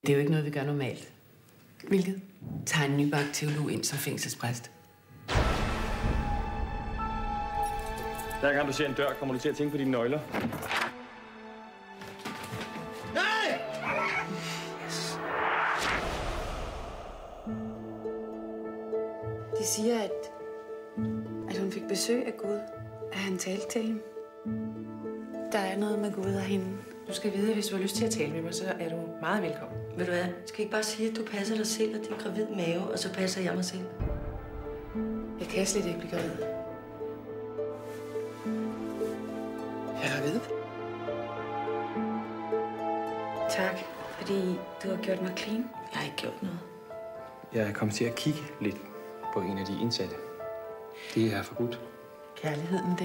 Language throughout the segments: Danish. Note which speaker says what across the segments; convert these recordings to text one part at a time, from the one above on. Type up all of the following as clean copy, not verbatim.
Speaker 1: Det er jo ikke noget, vi gør normalt.
Speaker 2: Hvilket?
Speaker 1: Tager en nybagt teolog ind som fængselspræst.
Speaker 3: Hver gang du ser en dør, kommer du til at tænke på dine nøgler.
Speaker 4: Nej!
Speaker 5: De siger, at hun fik besøg af Gud, at han talte til hende. Der er noget med Gud og hende.
Speaker 2: Du skal vide, at hvis du har lyst til at tale med mig, så er du meget velkommen.
Speaker 6: Ved du hvad? Skal ikke bare sige, at du passer dig selv og din gravid mave, og så passer jeg mig selv?
Speaker 2: Jeg kan slet ikke blive gravid.
Speaker 5: Jeg er gravid. Tak, fordi du har gjort mig clean.
Speaker 6: Jeg har ikke gjort noget.
Speaker 3: Jeg er kommet til at kigge lidt på en af de indsatte. Det er forbudt.
Speaker 2: Kærligheden,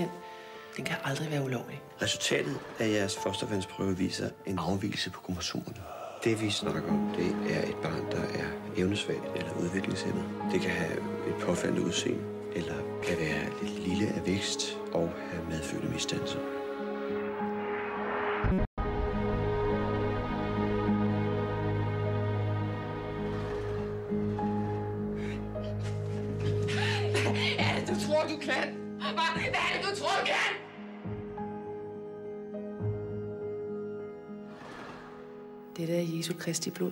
Speaker 2: den kan aldrig være ulovlig.
Speaker 7: Resultatet af jeres fostervandsprøve viser en afvigelse på kromosomerne. Det vi snakker om, det er et barn, der er evnesvagt eller udviklingshæmmet. Det kan have et påfaldende udseende, eller kan være lidt lille af vækst og have medfødte misdannelser.
Speaker 4: Hvad er det, du tror, du kan? Hvad er det, du tror, du kan?
Speaker 2: Det der er Jesu Kristi blod.